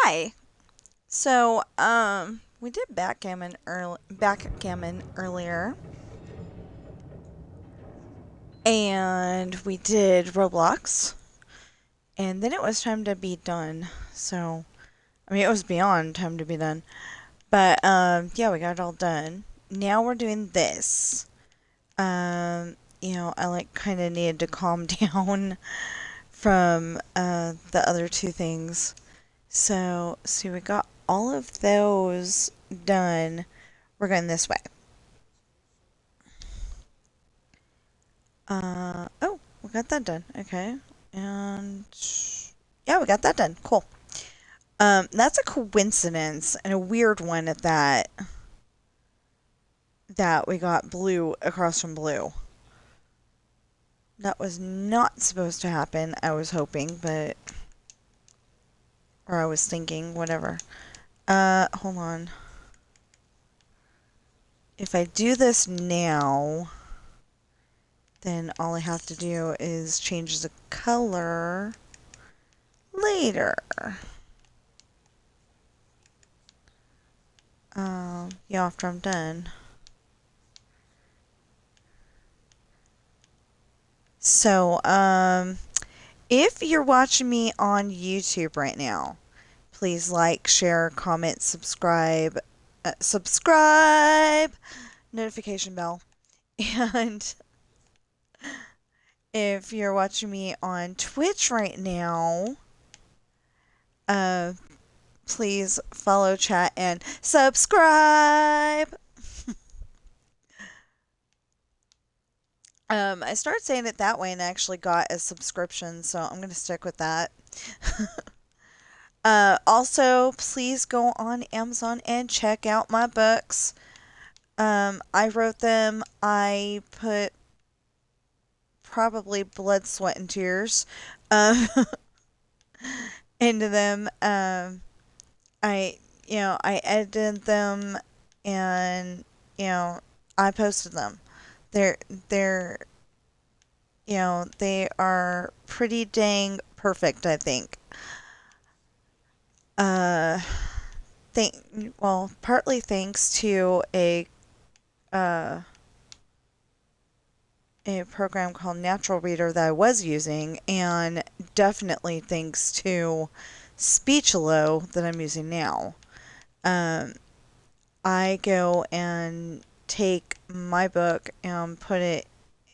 Hi. We did backgammon earlier, and we did Roblox, and then it was time to be done. It was beyond time to be done, but yeah, we got it all done. Now we're doing this. I like kind of needed to calm down from the other two things. So, see, we got all of those done. We're going this way. Oh, we got that done. Okay. And yeah, we got that done. Cool. That's a coincidence and a weird one at that, that we got blue across from blue. That was not supposed to happen, I was hoping, or I was thinking, whatever. Hold on. If I do this now, then all I have to do is change the color later. Yeah, after I'm done. So, if you're watching me on YouTube right now, please like, share, comment, subscribe, notification bell. And if you're watching me on Twitch right now, uh, please follow, chat, and subscribe. I started saying it that way and actually got a subscription, so I'm going to stick with that. Also, please go on Amazon and check out my books. I wrote them. I put probably blood, sweat, and tears um, into them. I edited them, and I posted them. They're they're they are pretty dang perfect, I think. Uh, partly thanks to uh, a program called Natural Reader that I was using, and definitely thanks to Speechelo that I'm using now. Um, I go and take my book and put it,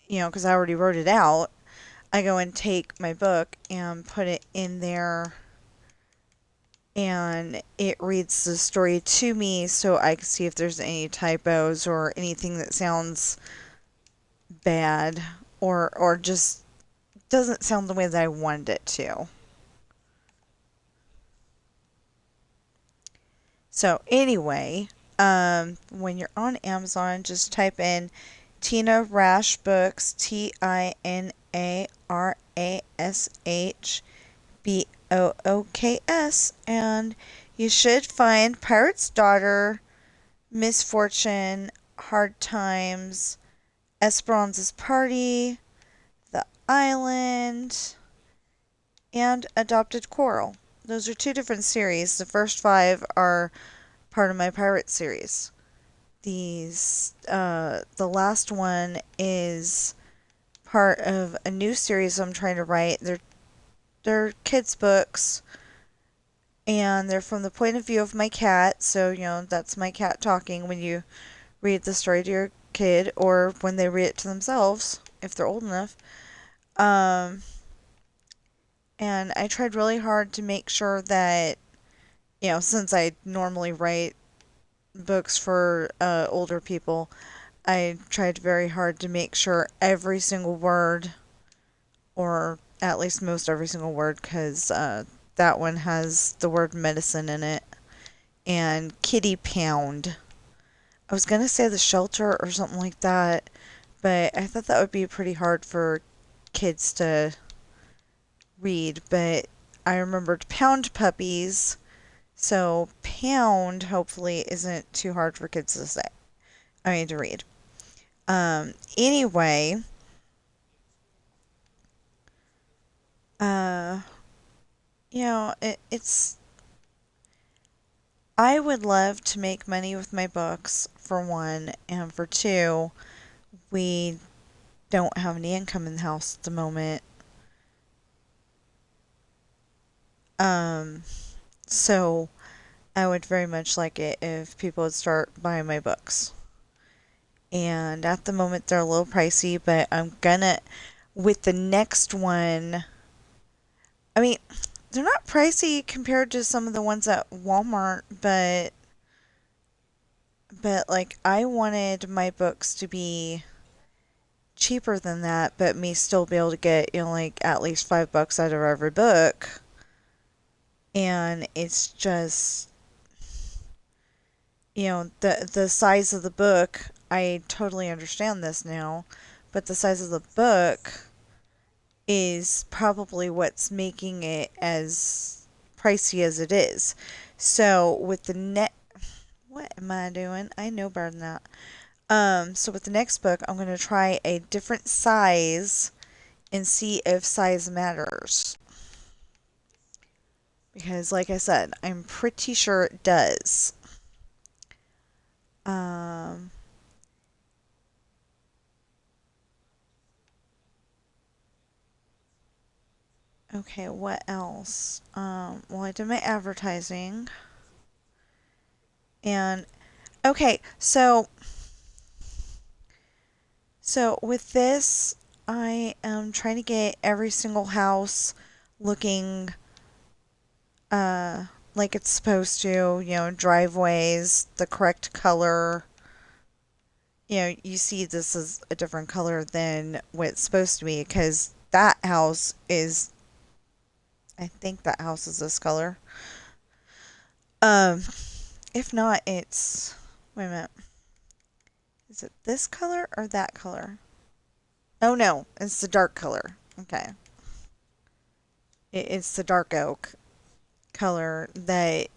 because I already wrote it out. I go and take my book and put it in there, and it reads the story to me so I can see if there's any typos or anything that sounds bad, or just doesn't sound the way that I wanted it to. So anyway, when you're on Amazon, just type in Tina Rash Books, TinaRashBooks, and you should find Pirate's Daughter, Misfortune, Hard Times, Esperanza's Party, The Island, and Adopted Coral. Those are two different series. The first five are part of my pirate series. The last one is part of a new series I'm trying to write. They're kids' books, and they're from the point of view of my cat. So that's my cat talking when you read the story to your kid, or when they read it to themselves if they're old enough. And I tried really hard to make sure that, since I normally write books for older people, I tried very hard to make sure every single word, or at least most every single word, because that one has the word medicine in it, and kitty pound. I was going to say the shelter or something like that, but I thought that would be pretty hard for kids to read, but I remembered pound puppies, so pound hopefully isn't too hard for kids to say. To read. Anyway, it's I would love to make money with my books, for one, and for two, we don't have any income in the house at the moment. Um, so I would very much like it if people would start buying my books. And at the moment, they're a little pricey, but I'm gonna, with the next one, I mean, they're not pricey compared to some of the ones at Walmart, but like I wanted my books to be cheaper than that, but me still be able to get, like at least $5 out of every book. And it's just, the size of the book, I totally understand this now, but the size of the book is probably what's making it as pricey as it is. So with the net, what am I doing? I know better than that. So with the next book, I'm going to try a different size and see if size matters. Because, like I said, I'm pretty sure it does. Um, okay, what else? Well, I did my advertising. And, okay, so with this, I am trying to get every single house looking uh, like it's supposed to, driveways, the correct color. You see this is a different color than what it's supposed to be because that house is, I think that house is this color. Um, if not, it's, wait a minute. Is it this color or that color? Oh no, it's the dark color. Okay. It's the dark oak color that,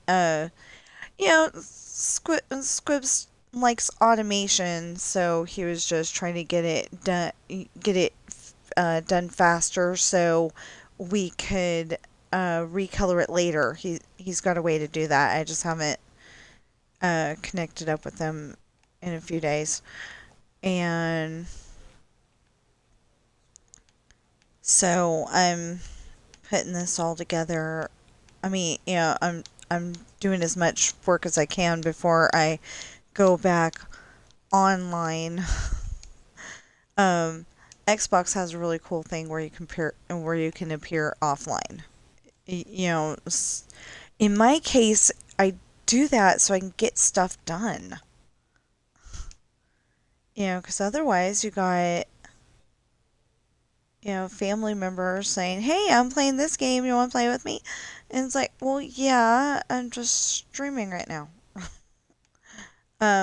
Squibs likes automation, so he was just trying to get it done faster, so we could recolor it later. He's got a way to do that. I just haven't connected up with him in a few days, and so I'm putting this all together. I mean, I'm doing as much work as I can before I go back online. um, Xbox has a really cool thing where you can appear offline. In my case, I do that so I can get stuff done. Because otherwise you got family members saying, "Hey, I'm playing this game. You want to play with me?" And it's like, well, yeah, I'm just streaming right now.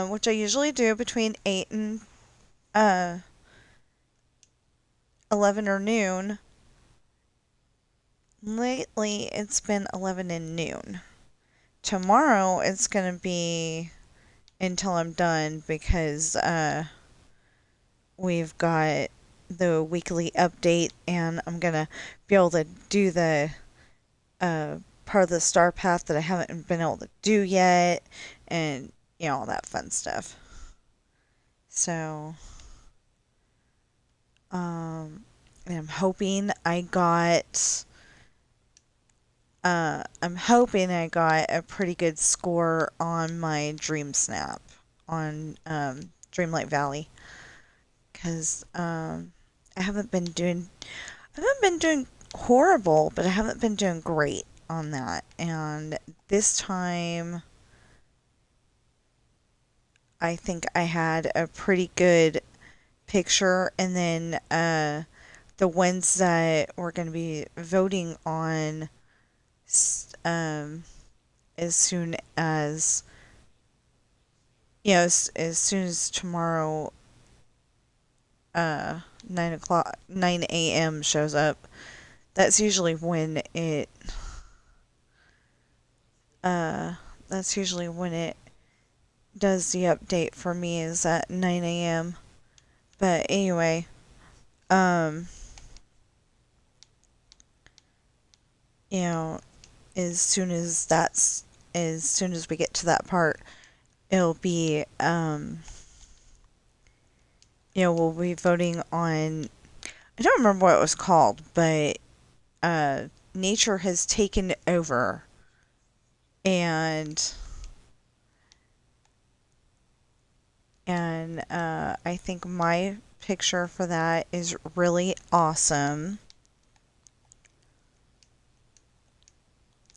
Which I usually do between 8 and uh, 11 or noon. Lately, it's been 11 and noon. Tomorrow, it's going to be until I'm done because we've got the weekly update and I'm going to be able to do the part of the star path that I haven't been able to do yet and, all that fun stuff. So, and I'm hoping I got a pretty good score on my Dream Snap on Dreamlight Valley because I haven't been doing horrible, but I haven't been doing great on that. And this time, I think I had a pretty good picture, and then the ones that we're going to be voting on um, as soon as as soon as tomorrow 9 a.m. shows up. That's usually when it uh that's usually when it does the update for me is at 9 a.m. But anyway, um you know as soon as that's as soon as we get to that part, it'll be, we'll be voting on, I don't remember what it was called, but nature has taken over. And I think my picture for that is really awesome.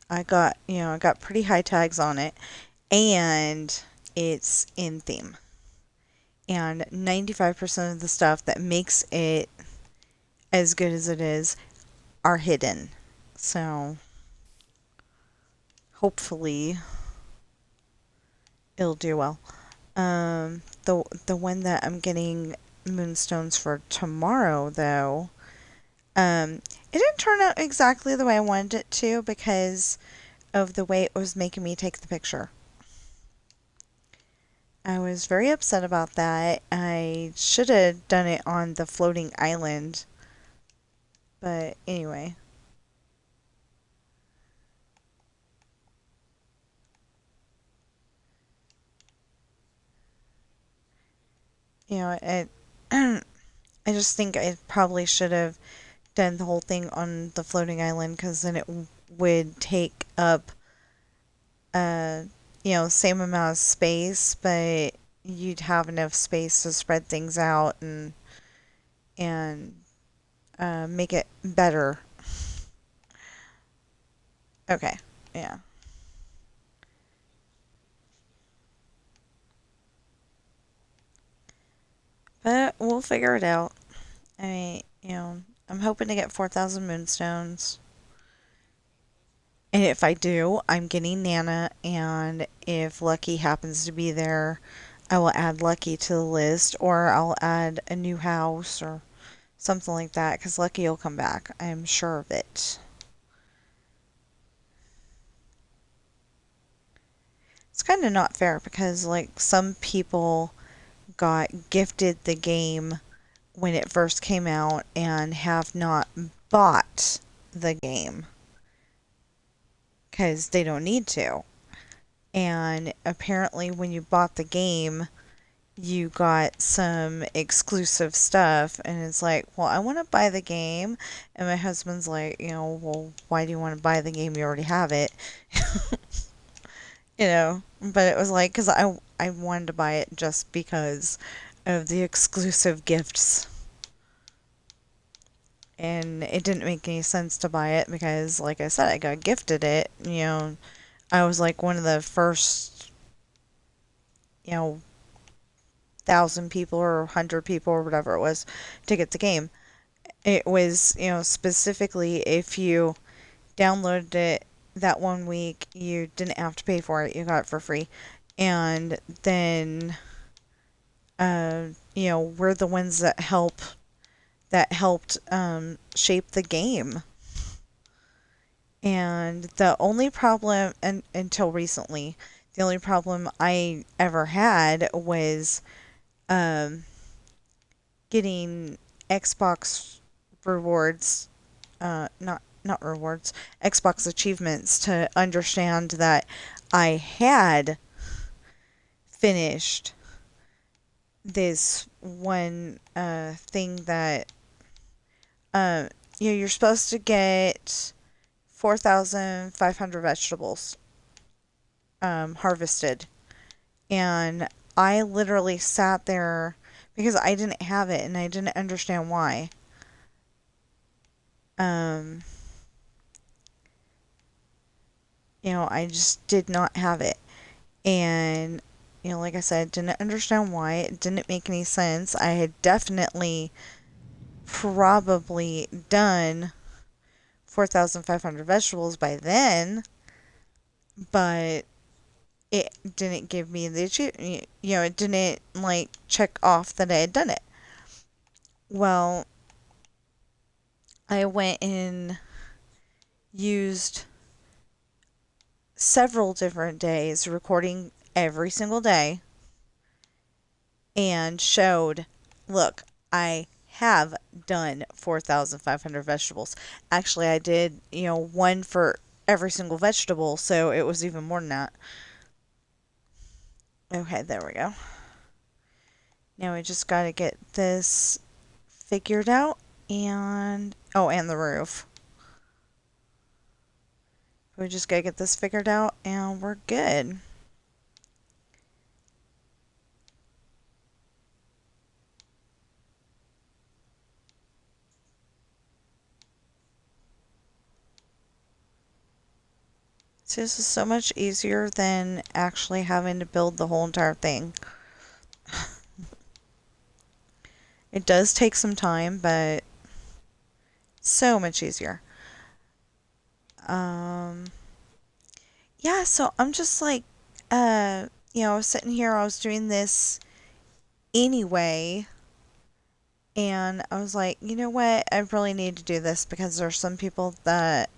I got pretty high tags on it, and it's in theme. And 95% of the stuff that makes it as good as it is are hidden. So hopefully it'll do well. The one that I'm getting moonstones for tomorrow, though, it didn't turn out exactly the way I wanted it to because of the way it was making me take the picture. I was very upset about that. I should have done it on the floating island. But anyway. It, I just think I probably should have done the whole thing on the floating island because then it would take up, uh, same amount of space, but you'd have enough space to spread things out and make it better. Okay, yeah. But we'll figure it out. I mean, I'm hoping to get 4,000 moonstones. And if I do, I'm getting Nana, and if Lucky happens to be there, I will add Lucky to the list, or I'll add a new house or something like that, because Lucky will come back. I'm sure of it. It's kind of not fair because, like, some people got gifted the game when it first came out and have not bought the game because they don't need to. And apparently, when you bought the game, you got some exclusive stuff. And it's like, well, I want to buy the game. And my husband's like, well, why do you want to buy the game? You already have it. But it was like, because I wanted to buy it just because of the exclusive gifts. And it didn't make any sense to buy it because, like I said, I got gifted it. I was like one of the first, 1,000 people or 100 people or whatever it was to get the game. It was, specifically if you downloaded it that one week, you didn't have to pay for it. You got it for free. And then, we're the ones that helped shape the game. And the only problem, until recently, the only problem I ever had was getting Xbox rewards, not rewards, Xbox achievements to understand that I had finished this one thing that you're supposed to get 4,500 vegetables harvested. And I literally sat there because I didn't have it and I didn't understand why. Um, I just did not have it. And, like I said, didn't understand why. It didn't make any sense. I had definitely probably done 4,500 vegetables by then, but it didn't give me the achievement. It didn't like check off that I had done it. Well, I went and used several different days recording every single day and showed, look, I have done 4,500 vegetables. Actually, I did, one for every single vegetable, so it was even more than that. Okay, there we go. Now we just gotta get this figured out and oh, and the roof. We just gotta get this figured out and we're good. So this is so much easier than actually having to build the whole entire thing. It does take some time, but so much easier. Um, yeah, so I'm just like, I was sitting here, I was doing this anyway, and I was like, you know what, I really need to do this because there's some people that,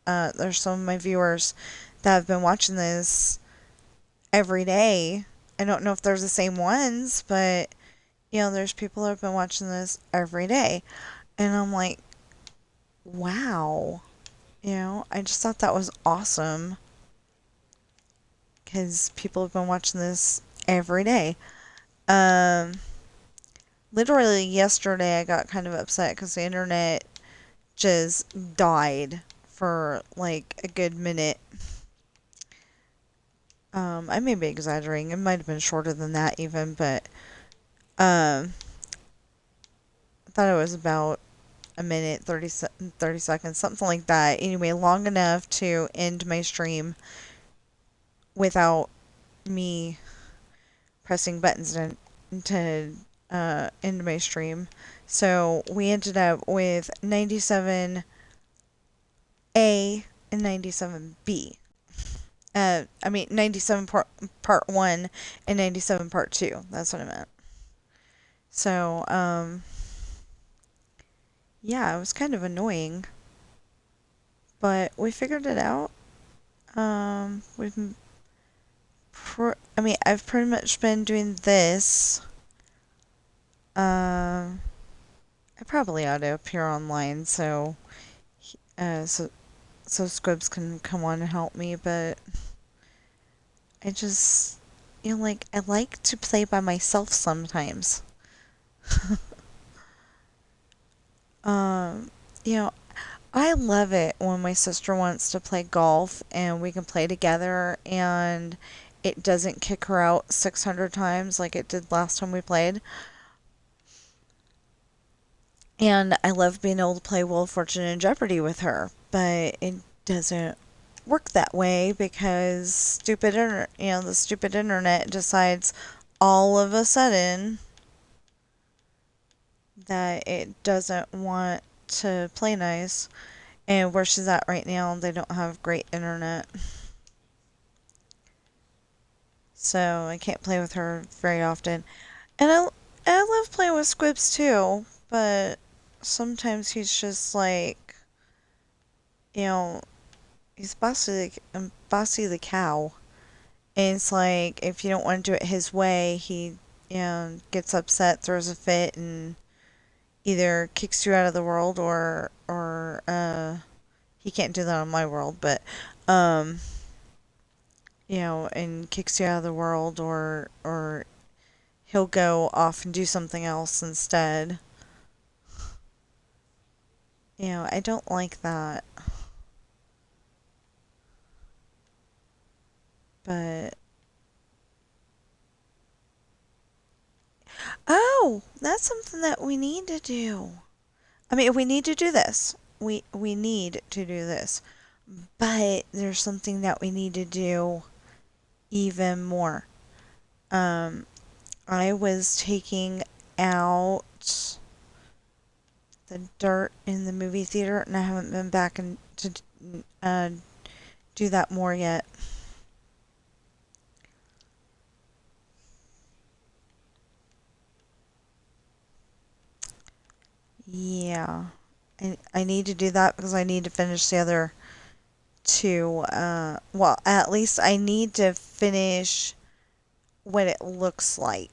there's some of my viewers that have been watching this every day. I don't know if there's the same ones, but, there's people that have been watching this every day. And I'm like, wow. I just thought that was awesome because people have been watching this every day. Um, Literally yesterday I got kind of upset because the internet just died for like a good minute. I may be exaggerating. It might have been shorter than that even, but I thought it was about a minute, 30 seconds, something like that. Anyway, long enough to end my stream without me pressing buttons to end my stream. So we ended up with 97A and 97B. I mean 97 part 1 and 97 part 2. That's what I meant. So, yeah, it was kind of annoying, but we figured it out. I've pretty much been doing this. I probably ought to appear online uh, so, so Squibs can come on and help me, but I just, I like to play by myself sometimes. Um, you know, I love it when my sister wants to play golf and we can play together and it doesn't kick her out 600 times like it did last time we played. And I love being able to play Wheel of Fortune and Jeopardy with her, but it doesn't work that way because the stupid internet decides all of a sudden that it doesn't want to play nice. And where she's at right now, they don't have great internet. So I can't play with her very often. And I love playing with Squibs too, but sometimes he's just like, you know, he's bossy the cow. And it's like, if you don't want to do it his way, he, gets upset, throws a fit, and either kicks you out of the world or he can't do that on my world, but, um, and kicks you out of the world or he'll go off and do something else instead. I don't like that. But oh, that's something that we need to do. I mean, we need to do this. We need to do this. But there's something that we need to do even more. Um, I was taking out the dirt in the movie theater, and I haven't been back to uh, do that more yet. Yeah. I need to do that because I need to finish the other two. Well, at least I need to finish what it looks like.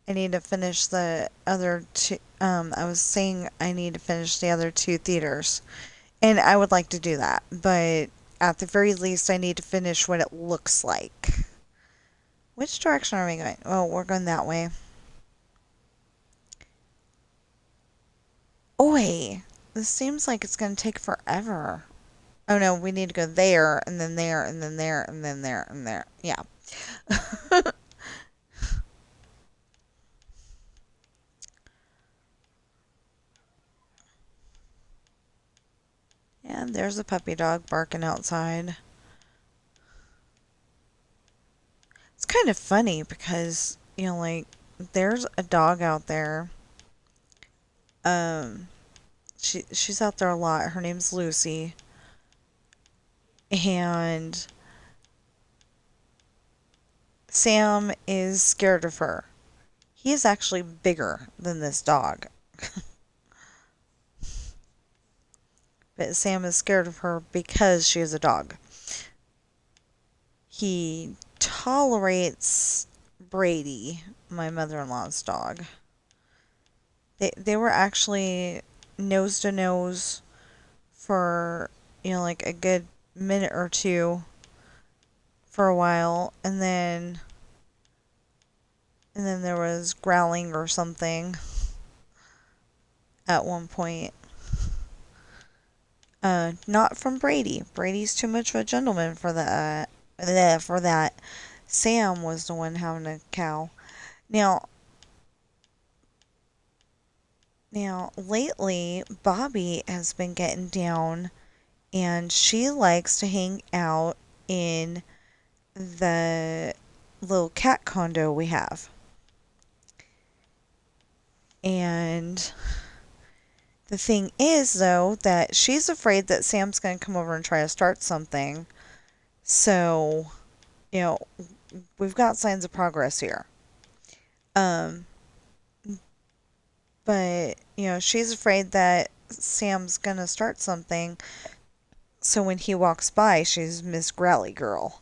I need to finish the other two. I was saying I need to finish the other two theaters. And I would like to do that, but at the very least, I need to finish what it looks like. Which direction are we going? Oh, we're going that way. Oi! This seems like it's going to take forever. Oh no, we need to go there, and then there, and then there, and then there, and there. Yeah. And there's a puppy dog barking outside. It's kind of funny because, like, there's a dog out there. Um, she's out there a lot. Her name's Lucy. And Sam is scared of her. He is actually bigger than this dog. But Sam is scared of her because she is a dog. He tolerates Brady, my mother-in-law's dog. They were actually nose to nose for, like a good minute or two for a while, and then there was growling or something at one point. Not from Brady. Brady's too much of a gentleman for that. For that. Sam was the one having a cow. Now, lately, Bobby has been getting down, and she likes to hang out in the little cat condo we have. And the thing is, though, that she's afraid that Sam's going to come over and try to start something. So, you know, we've got signs of progress here. Um, but, she's afraid that Sam's going to start something. So when he walks by, she's Miss Growly Girl.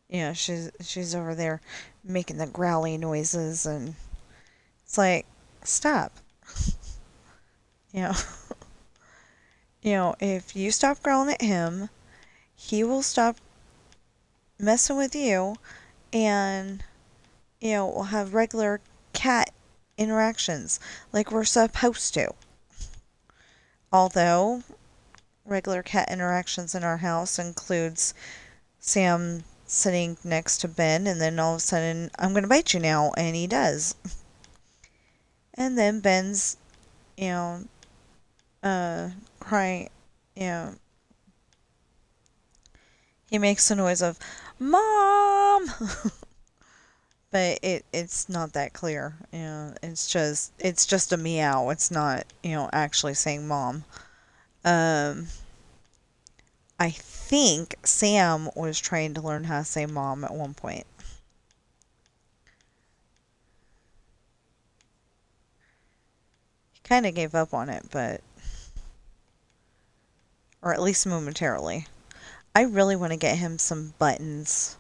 She's over there making the growly noises, and it's like, stop. You know, if you stop growling at him, he will stop messing with you, and we'll have regular cat interactions like we're supposed to. Although regular cat interactions in our house includes Sam sitting next to Ben, and then all of a sudden, I'm going to bite you now, and he does. And then Ben's, you know, crying, you know, he makes the noise of, Mom! But it's not that clear. It's just a meow. It's not, actually saying mom. Um, I think Sam was trying to learn how to say mom at one point. He kind of gave up on it, or at least momentarily. I really want to get him some buttons,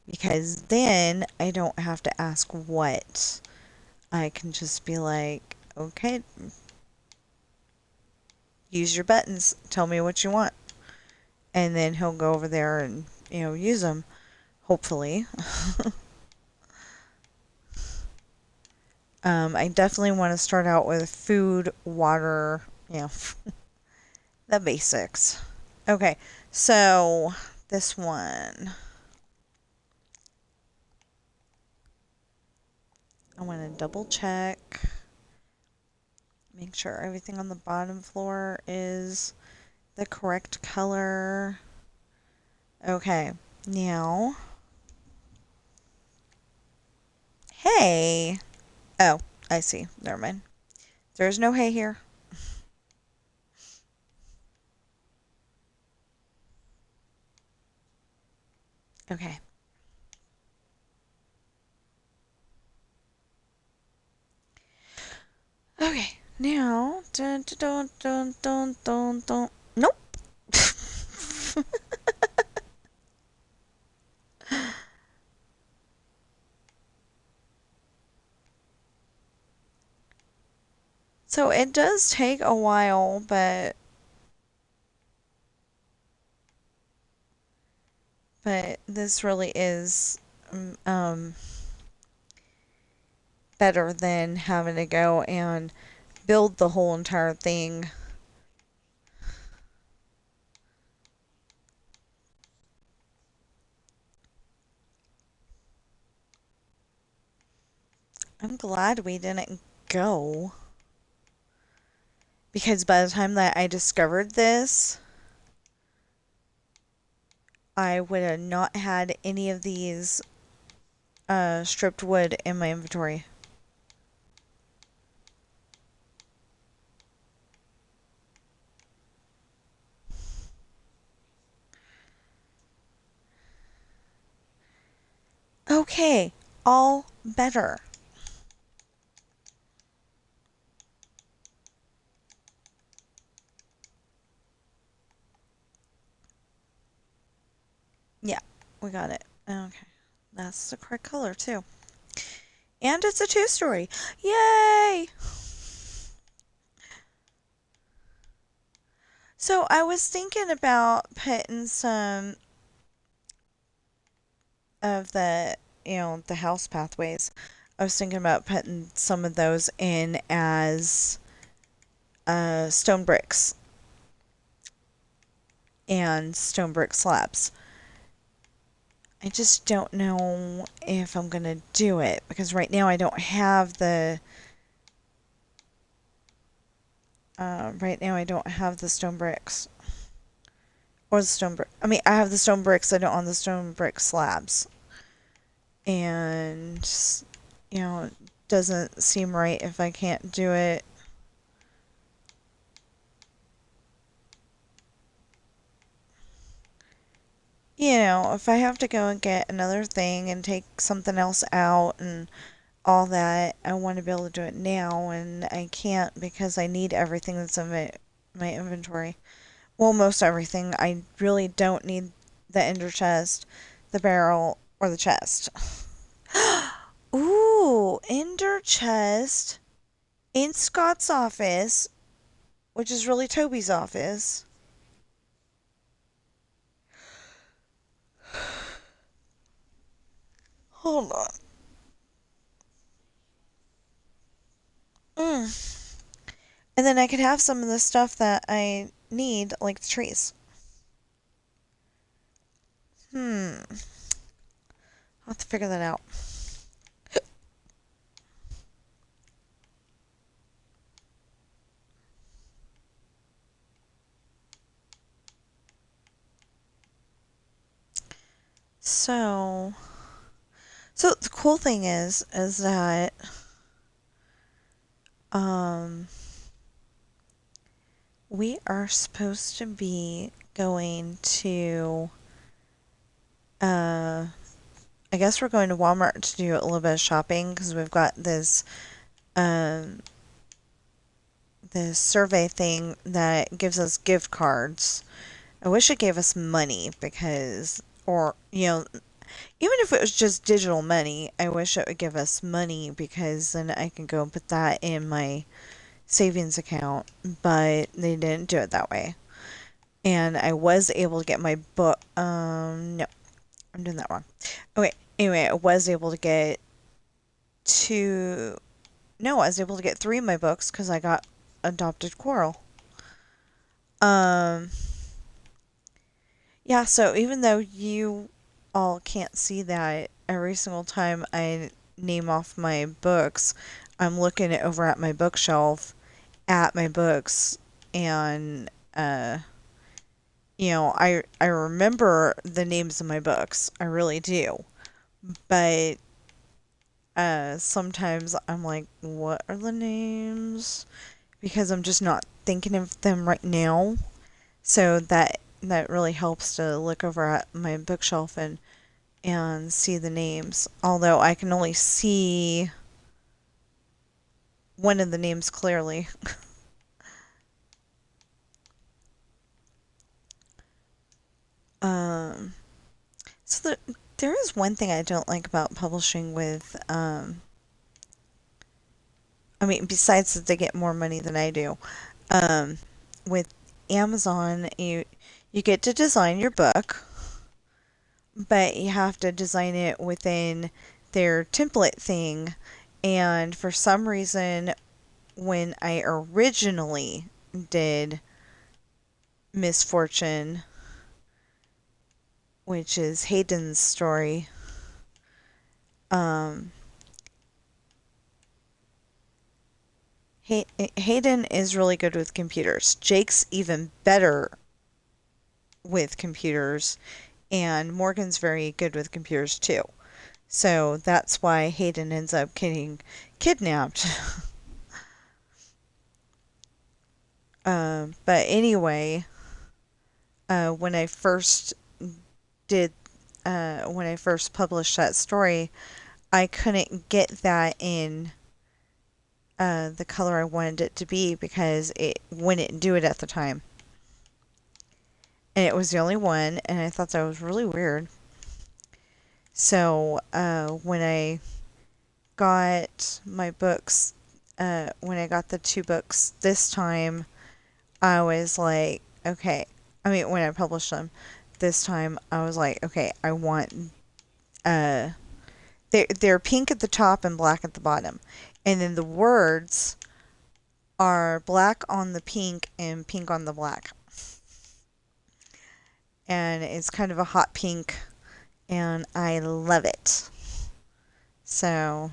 because then I don't have to ask what. I can just be like, okay, use your buttons. Tell me what you want. And then he'll go over there and, use them, hopefully. I definitely want to start out with food, water, the basics. Okay, so this one. I want to double check. Make sure everything on the bottom floor is the correct color. Okay, now. Hey! Oh, I see. Never mind. There's no hay here. Okay. Okay, now. Dun, dun, dun, dun, dun, dun. Nope. So it does take a while, but But this really is um, better than having to go and build the whole entire thing. I'm glad we didn't go because by the time that I discovered this, I would have not had any of these stripped wood in my inventory. Okay, all better. Yeah, we got it. Okay, that's the correct color too. And it's a two-story. Yay! So I was thinking about putting some of the house pathways. I was thinking about putting some of those in as stone bricks and stone brick slabs. I just don't know if I'm gonna do it because right now I don't have the stone bricks or the stone brick. I mean, I have the stone bricks. I don't own the stone brick slabs, and it doesn't seem right if I can't do it. If I have to go and get another thing and take something else out and all that, I want to be able to do it now, and I can't because I need everything that's in my inventory. Well, most everything. I really don't need the ender chest, the barrel, or the chest. Ooh, ender chest in Scott's office, which is really Toby's office. Hold on. Mm. And then I could have some of the stuff that I need, like the trees. I'll have to figure that out. So, so the cool thing is that um we are supposed to be going to uh I guess we're going to Walmart to do a little bit of shopping because we've got um this survey thing that gives us gift cards. I wish it gave us money because or even if it was just digital money, I wish it would give us money because then I can go and put that in my savings account, but they didn't do it that way. And I was able to get my book. No, I'm doing that wrong. Okay, anyway, I was able to get two. No, I was able to get three of my books because I got Adopted Coral. Um, yeah, so even though you all can't see that, every single time I name off my books, I'm looking over at my bookshelf at my books and I remember the names of my books. I really do. But sometimes I'm like, what are the names? Because I'm just not thinking of them right now. So that really helps to look over at my bookshelf and see the names. Although I can only see one of the names clearly. um so there is one thing I don't like about publishing with I mean, besides that they get more money than I do. Um, with Amazon, you get to design your book, but you have to design it within their template thing. And for some reason, when I originally did Misfortune, which is Hayden's story, um, Hayden is really good with computers. Jake's even better with computers, and Morgan's very good with computers too. So that's why Hayden ends up getting kidnapped. But anyway, when I first did, when I first published that story, I couldn't get that in the color I wanted it to be because it wouldn't do it at the time. And it was the only one, and I thought that was really weird. So when I got my books, when I got the two books this time, I was like, okay. I mean, when I published them this time, I was like, okay, I want. They're pink at the top and black at the bottom, and then the words are black on the pink and pink on the black, and it's kind of a hot pink, and I love it. So,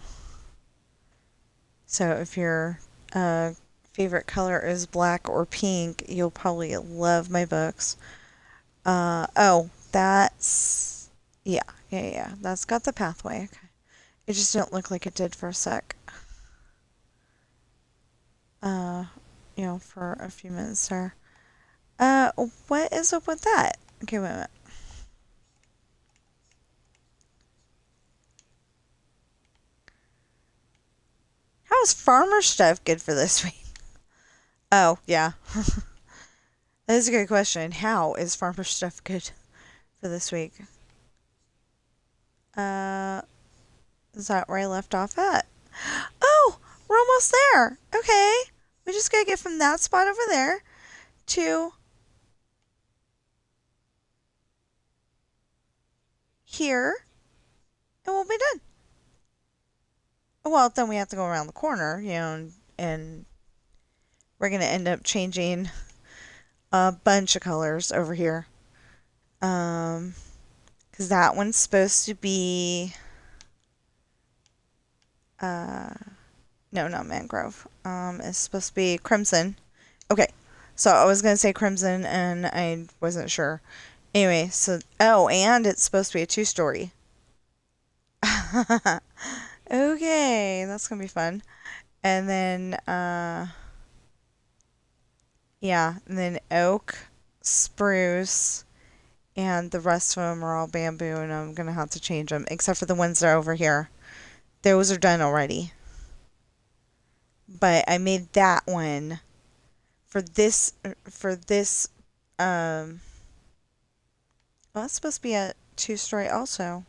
if your favorite color is black or pink, you'll probably love my books. Oh, that's yeah. That's got the pathway. Okay. It just didn't look like it did for a sec. Uh, for a few minutes there. What is up with that? Okay, wait a minute. How is farmer stuff good for this week? Oh, yeah. That is a good question. How is farmer stuff good for this week? Uh, is that where I left off at? Oh, we're almost there. Okay. We just gotta get from that spot over there to here, and we'll be done. Well, then we have to go around the corner, and we're gonna end up changing a bunch of colors over here. Because that one's supposed to be, no, not mangrove. It's supposed to be crimson. Okay, so I was gonna say crimson, and I wasn't sure. Anyway, and it's supposed to be a 2-story. Okay, that's gonna be fun. And then, yeah, and then oak, spruce, and the rest of them are all bamboo, and I'm gonna have to change them, except for the ones that are over here. Those are done already. But I made that one for this, well, that's supposed to be a 2-story also.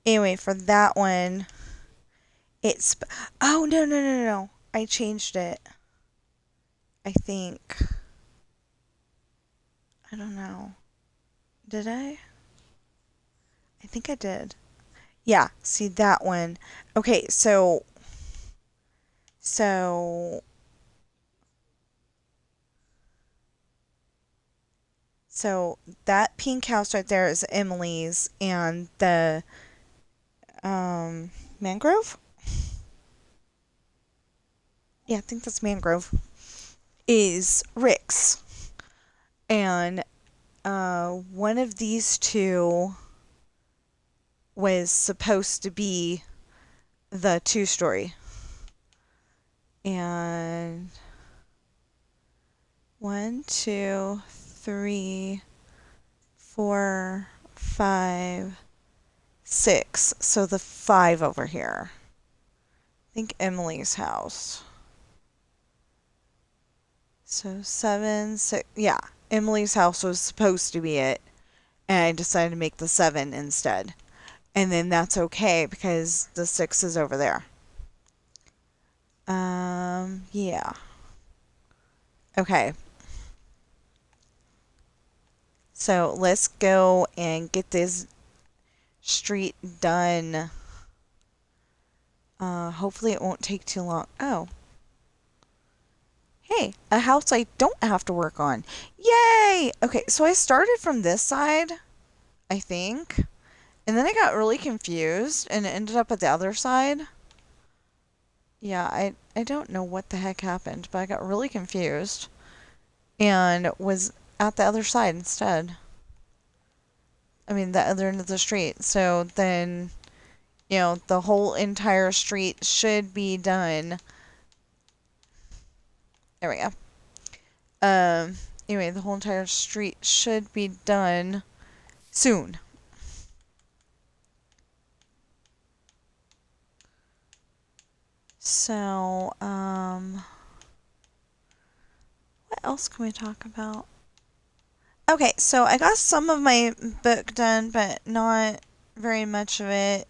Anyway, for that one, oh, no. I changed it. I think. I don't know. Did I? I think I did. Yeah, see that one. Okay, so so that pink house right there is Emily's, and the mangrove? Yeah, I think that's mangrove. Is Rick's. And one of these two was supposed to be the 2-story. And 1, 2, 3, 4, 5, 6. So the 5 over here. I think Emily's house. So 7, 6. Yeah, Emily's house was supposed to be it. And I decided to make the 7 instead. And then that's okay because the 6 is over there. Yeah. Okay. So let's go and get this street done. Hopefully it won't take too long. Oh, hey, a house I don't have to work on. Yay! Okay, so I started from this side, I think. And then I got really confused and ended up at the other side. Yeah, I don't know what the heck happened, but I got really confused and was at the other side instead. I mean, the other end of the street. So then, the whole entire street should be done. There we go. Um, anyway, the whole entire street should be done soon. So, what else can we talk about? Okay, so I got some of my book done, but not very much of it.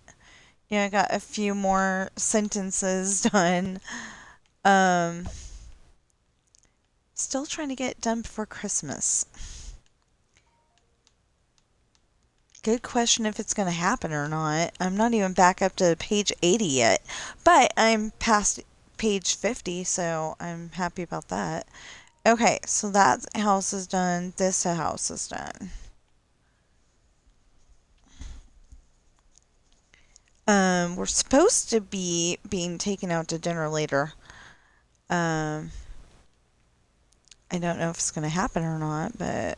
I got a few more sentences done. Um, Still trying to get it done before Christmas. Good question if it's going to happen or not. I'm not even back up to page 80 yet, but I'm past page 50, so I'm happy about that. Okay, so that house is done. This house is done. We're supposed to be being taken out to dinner later. I don't know if it's going to happen or not, but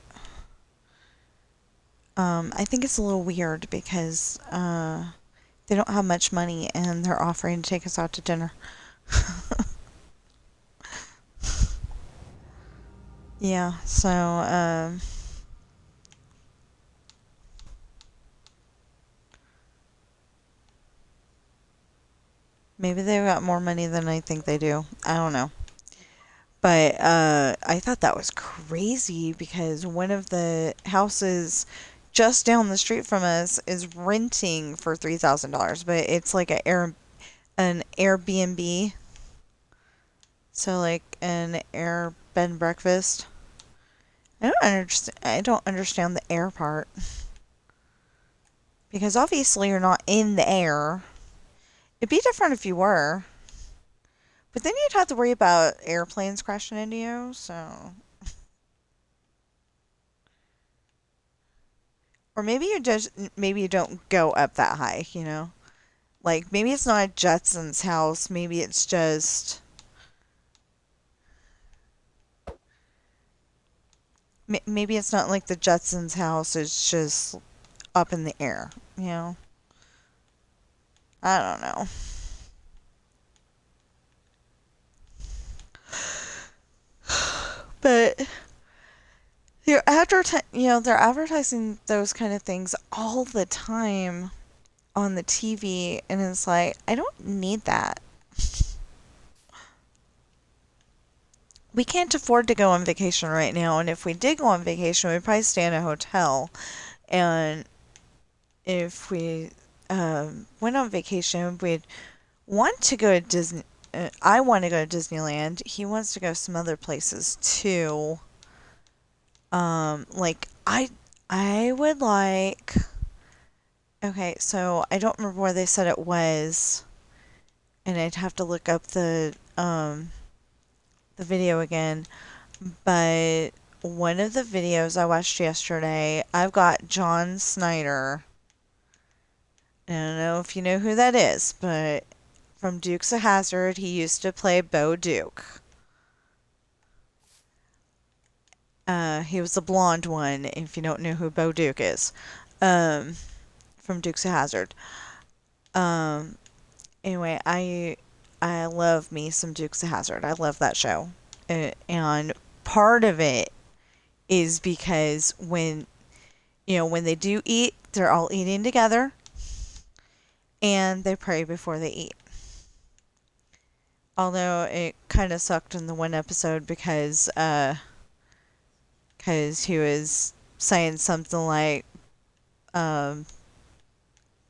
I think it's a little weird because they don't have much money and they're offering to take us out to dinner. Yeah, so maybe they've got more money than I think they do. I don't know. But I thought that was crazy because one of the houses just down the street from us is renting for $3,000, but it's like an Airbnb. So like an air bed and breakfast. I don't understand the air part. Because obviously you're not in the air. It'd be different if you were. But then you'd have to worry about airplanes crashing into you, so. Or maybe you don't go up that high. Like maybe it's not a Jetson's house, maybe it's just maybe it's not like the Jetsons' house, it's just up in the air. I don't know. But they're advertising those kind of things all the time on the TV, and it's like, I don't need that. We can't afford to go on vacation right now, and if we did go on vacation, we'd probably stay in a hotel. And if we went on vacation, we'd want to go to Disney. I want to go to Disneyland. He wants to go some other places too. Like I would like. Okay, so I don't remember where they said it was, and I'd have to look up the video again. But one of the videos I watched yesterday, I've got John Snyder. I don't know if you know who that is, but from Dukes of Hazzard, he used to play Bo Duke. He was the blonde one, if you don't know who Bo Duke is, um, from Dukes of Hazzard. Um, anyway, I love me some Dukes of Hazzard. I love that show, and part of it is because when they do eat, they're all eating together, and they pray before they eat. Although it kind of sucked in the one episode because he was saying something like, um,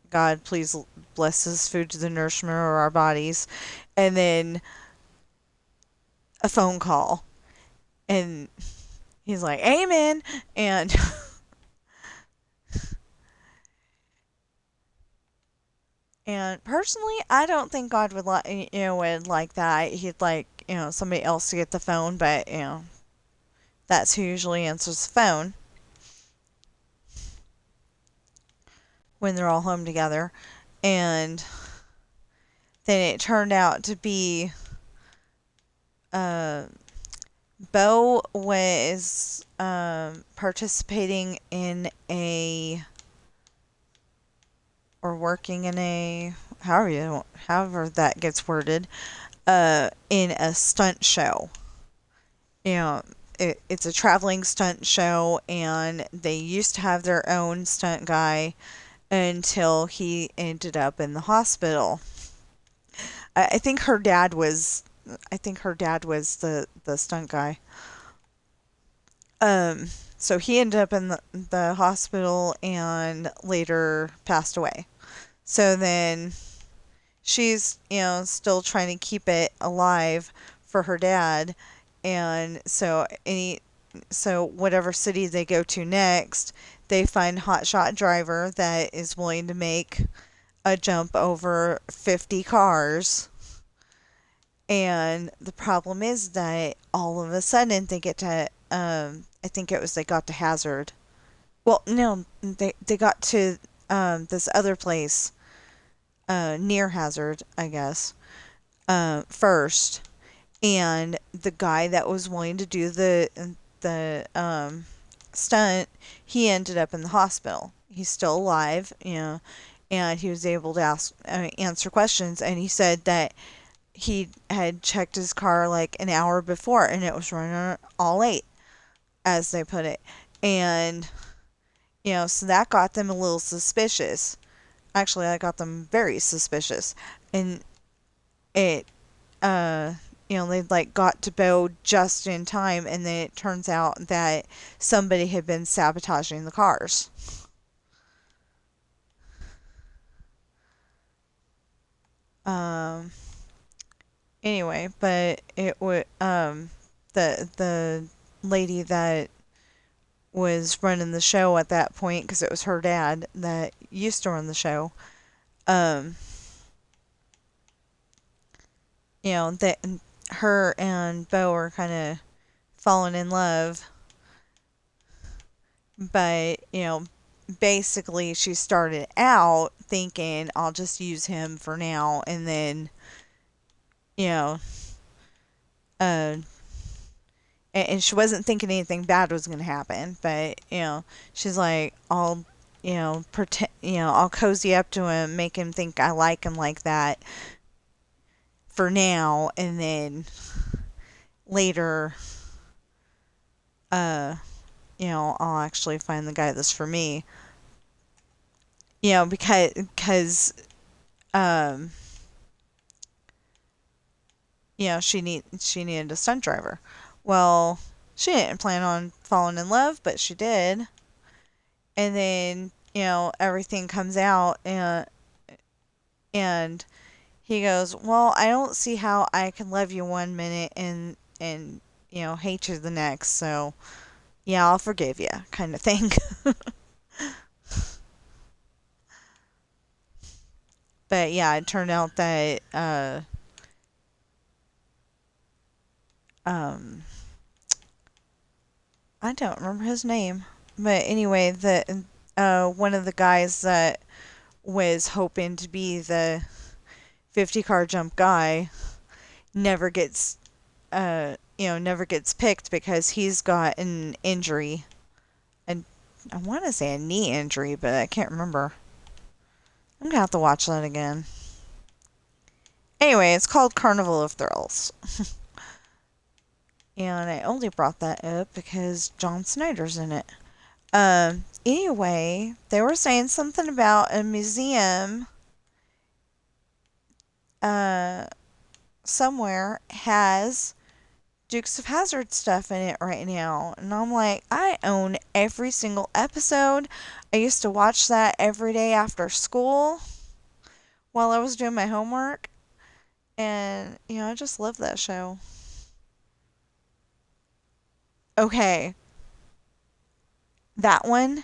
God, please bless this food to the nourishment of our bodies. And then a phone call. And he's like, Amen. And And personally, I don't think God would would like that. He'd like, somebody else to get the phone, but that's who usually answers the phone when they're all home together. And then it turned out to be uh, Bo was participating in a or working in a however that gets worded in a stunt show. You know, it's a traveling stunt show, and they used to have their own stunt guy until he ended up in the hospital. I think her dad was. I think her dad was the stunt guy. So he ended up in the hospital and later passed away. So then she's, still trying to keep it alive for her dad. And so whatever city they go to next, they find hotshot driver that is willing to make a jump over 50 cars. And the problem is that all of a sudden they get to, I think it was they got to Hazard. Well, no, they got to this other place near Hazard, I guess, first. And the guy that was willing to do the stunt, he ended up in the hospital. He's still alive, and he was able to answer questions. And he said that he had checked his car like an hour before, and it was running all eight, as they put it. And so that got them a little suspicious. Actually, that got them very suspicious, and it they like got to Bo just in time, and then it turns out that somebody had been sabotaging the cars. Um. Anyway, but it would the lady that was running the show at that point, because it was her dad that used to run the show. Um. That her and Bo are kind of falling in love, but basically she started out thinking I'll just use him for now, and then you know uh and she wasn't thinking anything bad was going to happen, but she's like, I'll pretend, I'll cozy up to him, make him think I like him like that for now, and then later uh I'll actually find the guy that's for me. Because um she needed a stunt driver. Well, she didn't plan on falling in love, but she did. And then, everything comes out, and he goes, "Well, I don't see how I can love you one minute and hate you the next. So, yeah, I'll forgive you," kind of thing. But yeah, it turned out that um I don't remember his name. But anyway, the one of the guys that was hoping to be the 50 car jump guy never gets never gets picked because he's got an injury. And I want to say a knee injury, but I can't remember. I'm gonna have to watch that again. Anyway, it's called Carnival of Thrills. And I only brought that up because John Snyder's in it. Anyway, they were saying something about a museum uh, somewhere has Dukes of Hazzard stuff in it right now. And I'm like, I own every single episode. I used to watch that every day after school while I was doing my homework. And, I just love that show. Okay, that one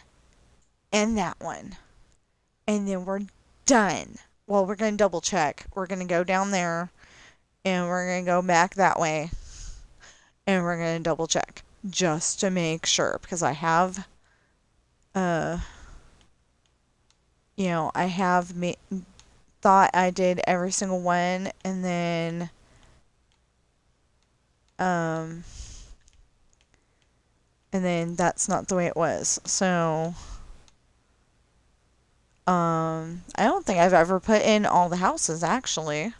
and that one. And then we're done. well, we're going to double check. We're going to go down there and we're going to go back that way and we're going to double check just to make sure because I have, uh, I have thought I did every single one and um, then that's not the way it was. So, I don't think I've ever put in all the houses actually.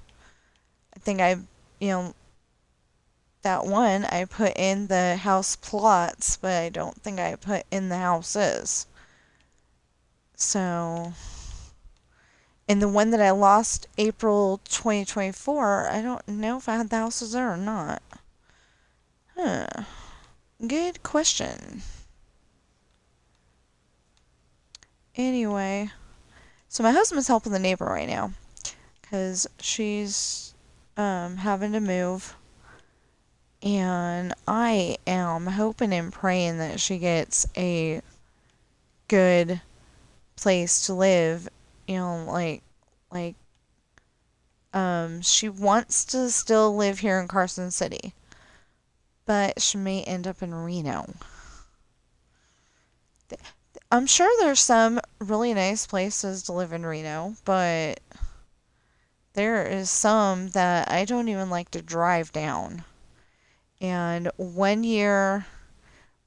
I think you know, that one I put in the house plots, but I don't think I put in the houses. So, and the one that I lost April 2024, I don't know if I had the houses there or not. Huh. Good question. Anyway, so my husband's helping the neighbor right now because she's having to move. And I am hoping and praying that she gets a good place to live. Like she wants to still live here in Carson City, but she may end up in Reno. I'm sure there's some really nice places to live in Reno, but there is some that I don't even like to drive down. And one year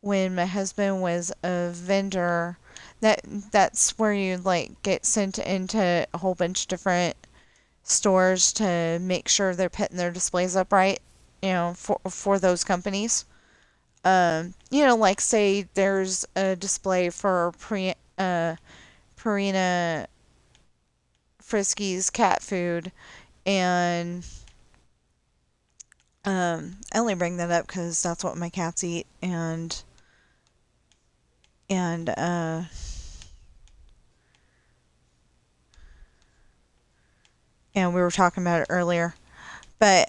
when my husband was a vendor, that's where you like get sent into a whole bunch of different stores to make sure they're putting their displays up right, for those companies. Like say there's a display for Purina Friskies cat food, and I only bring that up because that's what my cats eat, and and we were talking about it earlier, but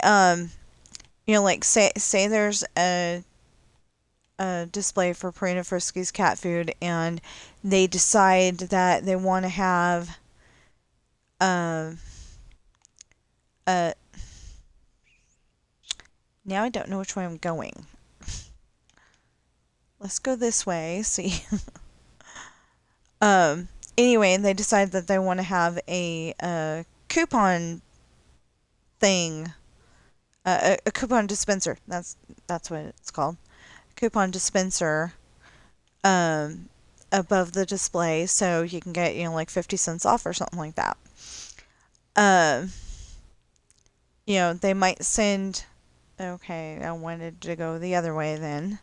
like say there's a display for Purina Friskies cat food, and they decide that they want to have uh, uh, now I don't know which way I'm going. Let's go this way. See. um. Anyway, they decide that they want to have a coupon thing, a coupon dispenser. That's what it's called. Coupon dispenser. Um, above the display, so you can get like 50 cents off or something like that. Um. They might send. Okay, I wanted to go the other way then.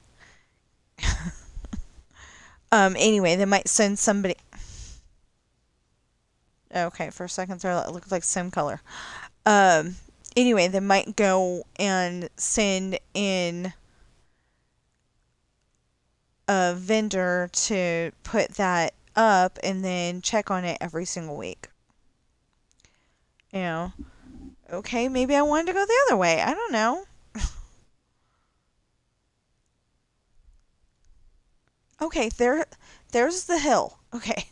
Anyway, they might send somebody. Okay, for a second there, it looked like the same color. Um, anyway, they might go and send in a vendor to put that up and then check on it every single week. You know, okay, maybe I wanted to go the other way. I don't know. Okay, there's the hill. Okay.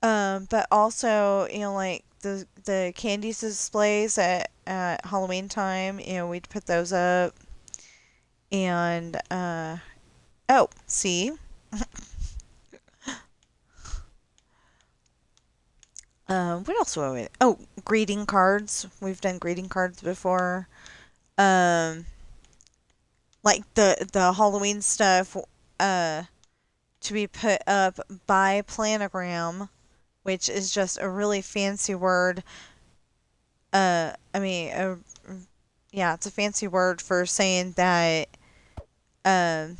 But also, like the candy displays at Halloween time, we'd put those up. And oh, see, what else were we? Oh, greeting cards. We've done greeting cards before. Um, like the Halloween stuff. To be put up by planogram, which is just a really fancy word. I mean, yeah, it's a fancy word for saying that um,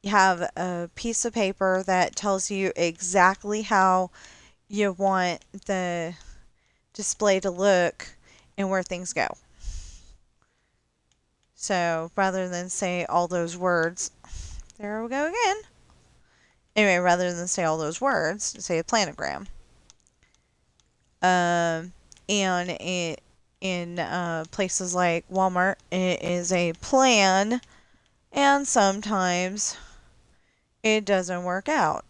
you have a piece of paper that tells you exactly how you want the display to look and where things go. So rather than say all those words, there we go again. Anyway, rather than say all those words, say a planogram. And in places like Walmart, it is a plan, and sometimes it doesn't work out.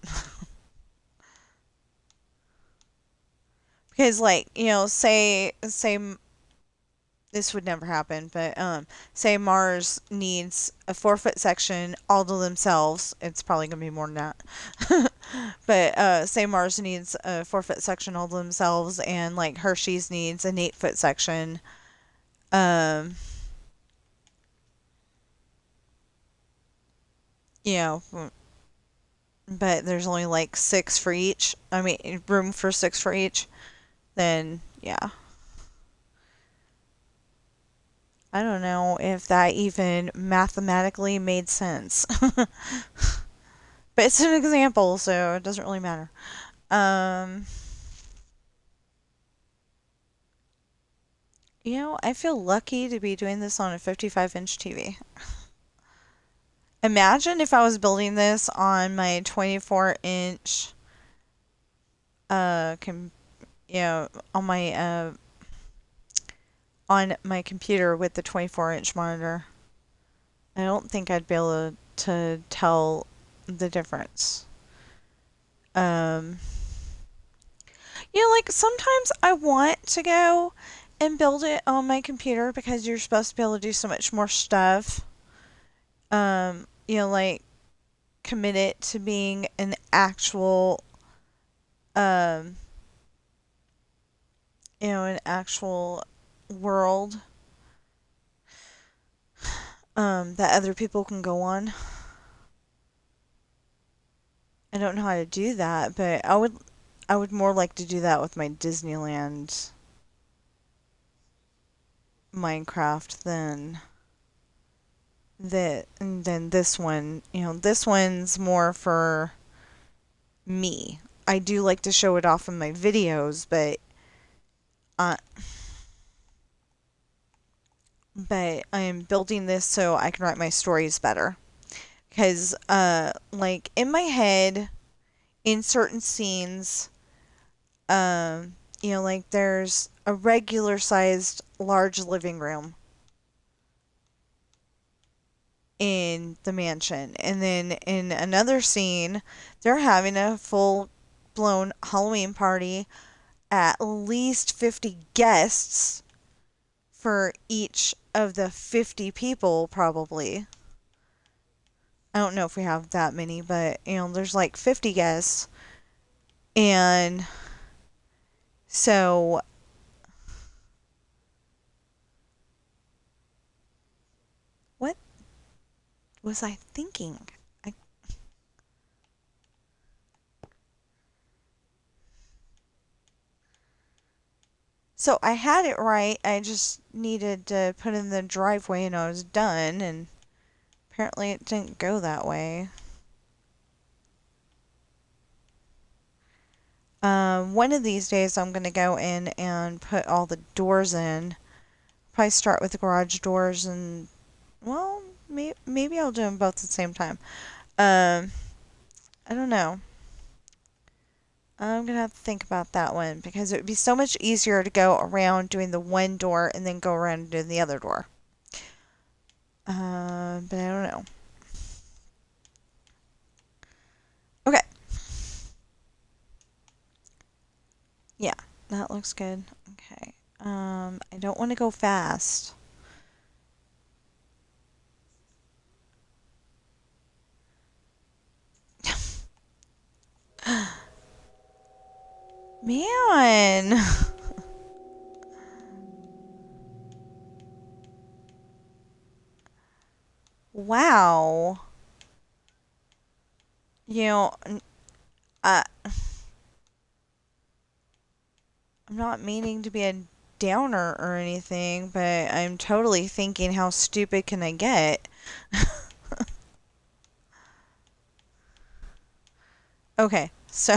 Because, like, say this would never happen, but say Mars needs a 4 foot section all to themselves. It's probably gonna be more than that. But say Mars needs a 4 foot section all to themselves, and like Hershey's needs an 8 foot section. Um, you know, but there's only like 6 for each. I mean, room for 6 for each. Then yeah, I don't know if that even mathematically made sense. But it's an example, so it doesn't really matter. Um, I feel lucky to be doing this on a 55-inch TV. Imagine if I was building this on my 24-inch, com- on my computer with the 24-inch monitor. I don't think I'd be able to tell the difference. Um, like sometimes I want to go and build it on my computer because you're supposed to be able to do so much more stuff. Like commit it to being um, an actual world that other people can go on. I don't know how to do that, but I would more like to do that with my Disneyland Minecraft than this one. This one's more for me. I do like to show it off in my videos, uh, but I am building this so I can write my stories better. Because, like in my head, in certain scenes, like there's a regular sized large living room in the mansion. And then in another scene, they're having a full blown Halloween party, at least 50 guests for each of the 50 people, probably. I don't know if we have that many, but there's like 50 guests. And so, what was I thinking? I, so I had it right. I just needed to put in the driveway and I was done. And apparently it didn't go that way. One of these days I'm going to go in and put all the doors in. Probably start with the garage doors and, well, maybe I'll do them both at the same time. Um, I don't know. I'm going to have to think about that one because it would be so much easier to go around doing the one door and then go around and do the other door. But I don't know. Okay. Yeah, that looks good. Okay. I don't want to go fast. Man. Wow. You know, uh, I'm not meaning to be a downer or anything, but I'm totally thinking, how stupid can I get? Okay, so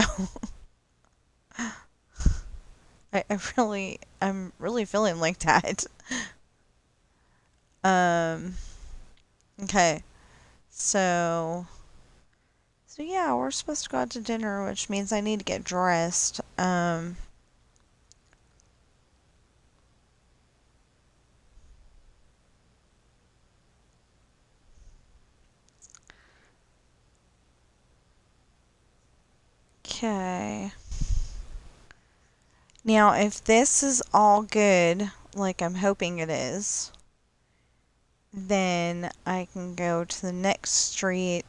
I'm really feeling like that. Um, okay, so, so yeah, we're supposed to go out to dinner, which means I need to get dressed. Okay. Now, if this is all good, like I'm hoping it is, then I can go to the next street.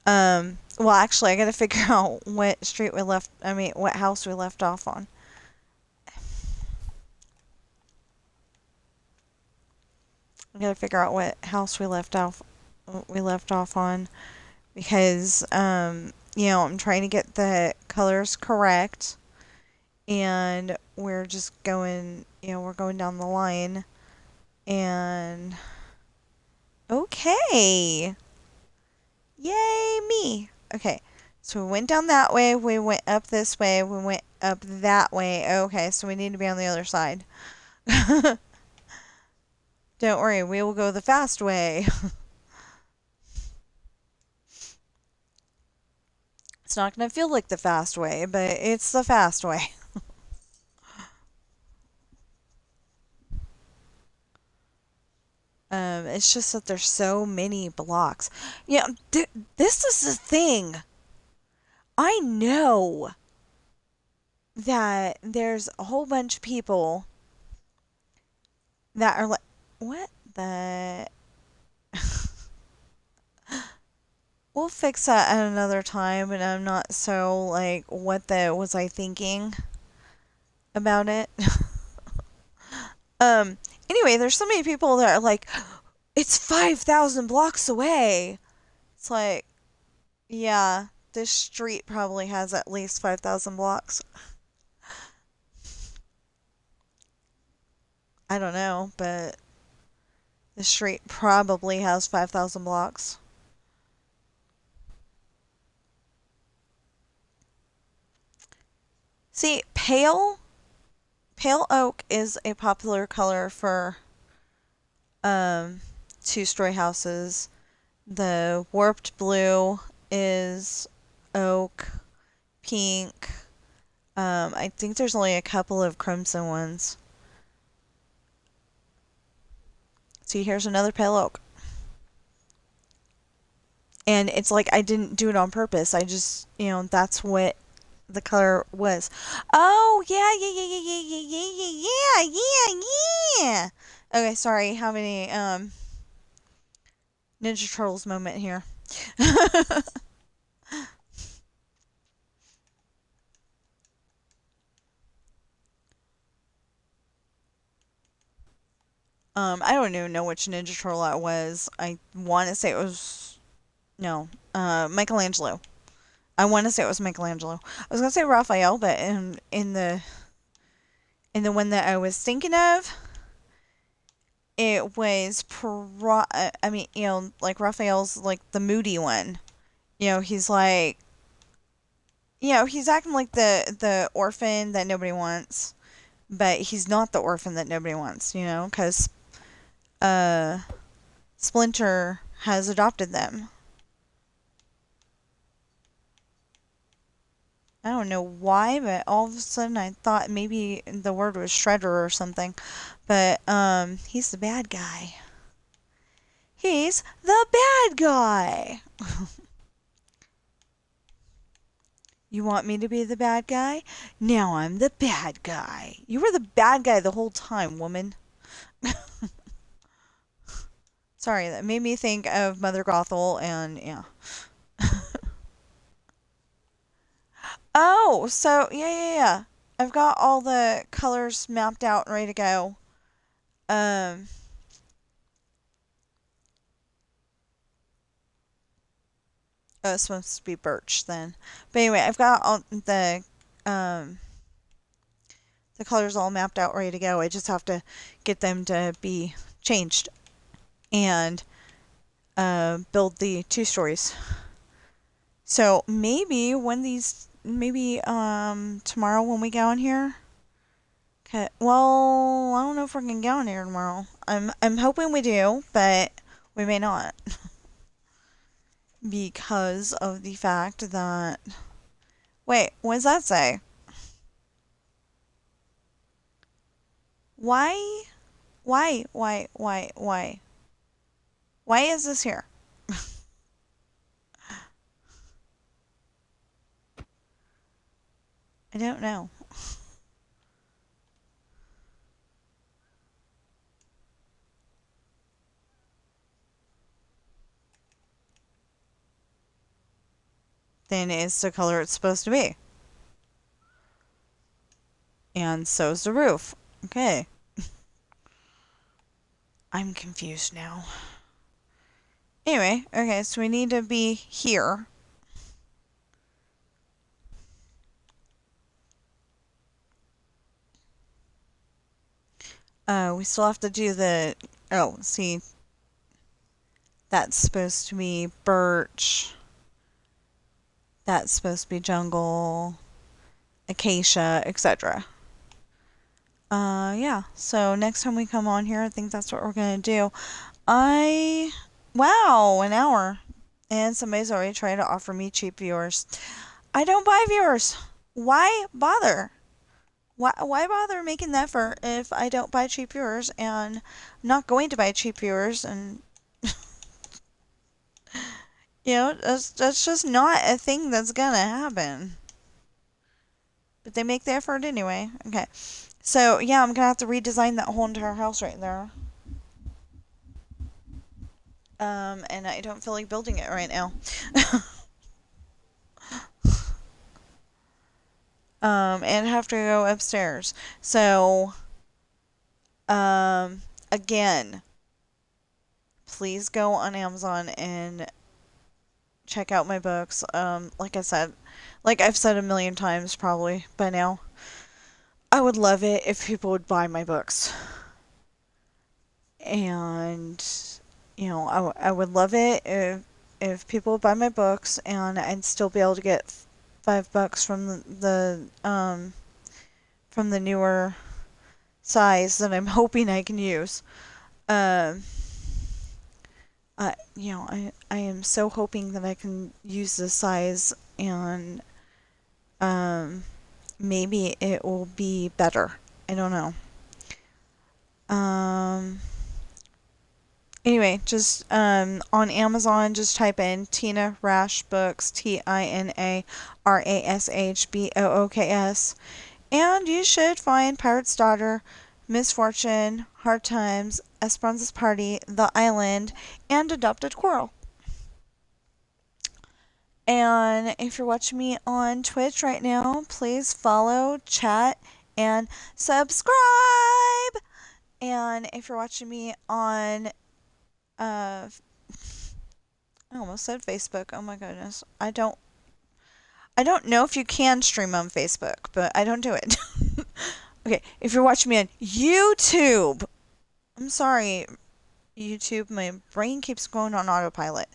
Well, actually, I gotta figure out what street we left, I mean, what house we left off on. I gotta figure out what house we left off on, because, I'm trying to get the colors correct, and we're just going, we're going down the line, and okay. Yay, me. Okay. So we went down that way, we went up this way, we went up that way. Okay, so we need to be on the other side. Don't worry, we will go the fast way. It's not going to feel like the fast way, but it's the fast way. It's just that there's so many blocks. Yeah, this is the thing. I know that there's a whole bunch of people that are like, what the? We'll fix that at another time, and I'm not so like, what the was I thinking about it? um, anyway, there's so many people that are like, it's 5,000 blocks away. It's like, yeah, this street probably has at least 5,000 blocks. I don't know, but the street probably has 5,000 blocks. See, pale oak is a popular color for um two-story houses. The warped blue is oak, pink. I think there's only a couple of crimson ones. See, here's another pale oak. And it's like I didn't do it on purpose. I just, that's what the color was. Oh, yeah, yeah. Okay, sorry, having a Ninja Turtles moment here. I don't even know which Ninja Turtle that was. I want to say it was no, Michelangelo. I want to say it was Michelangelo. I was gonna say Raphael, but in the one that I was thinking of, it was I mean, like Raphael's like the moody one. He's like, he's acting like the orphan that nobody wants, but he's not the orphan that nobody wants. Because uh, Splinter has adopted them. I don't know why, but all of a sudden I thought maybe the word was Shredder or something. But he's the bad guy. He's the bad guy. You want me to be the bad guy? Now I'm the bad guy. You were the bad guy the whole time, woman. Sorry, that made me think of Mother Gothel and yeah. Oh, so yeah. I've got all the colors mapped out and ready to go. Um, oh, it's supposed to be birch then. But anyway, I've got all um the colors all mapped out ready to go. I just have to get them to be changed and build the two stories. So maybe tomorrow when we go in here. Okay. Well, I don't know if we're gonna go in here tomorrow. I'm hoping we do, but we may not because of the fact that. Wait, what does that say? Why? Why? Why is this here? I don't know. then it's the color it's supposed to be. And so's the roof. Okay. I'm confused now. Anyway, okay, so we need to be here. We still have to do the... Oh, see. That's supposed to be birch. That's supposed to be jungle, acacia, etc. Yeah. So next time we come on here, I think that's what we're going to do. Wow, an hour. And somebody's already trying to offer me cheap viewers. I don't buy viewers. Why bother? Why bother making the effort if I don't buy cheap viewers, and I'm not going to buy cheap viewers, and that's just not a thing that's gonna happen. But they make the effort anyway. Okay. So yeah, I'm gonna have to redesign that whole entire house right there. And I don't feel like building it right now. And have to go upstairs. So, again, please go on Amazon and check out my books. Like I said, like I've said a million times probably by now, I would love it if people would buy my books. And, I would love it if people would buy my books, and I'd still be able to get $5 from the newer size that I'm hoping I can use. I am so hoping that I can use this size, and maybe it will be better. I don't know. Anyway, just on Amazon, just type in Tina Rash Books, TinaRashBooks, and you should find Pirate's Daughter, Misfortune, Hard Times, Esperanza's Party, The Island, and Adopted Coral. And if you're watching me on Twitch right now, please follow, chat, and subscribe. And if you're watching me on I almost said Facebook. Oh my goodness. I don't know if you can stream on Facebook, but I don't do it. Okay, if you're watching me on YouTube, I'm sorry, YouTube, my brain keeps going on autopilot.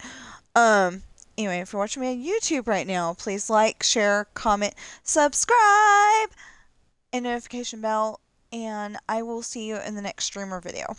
Anyway, if you're watching me on YouTube right now, please like, share, comment, subscribe, and notification bell, and I will see you in the next streamer video.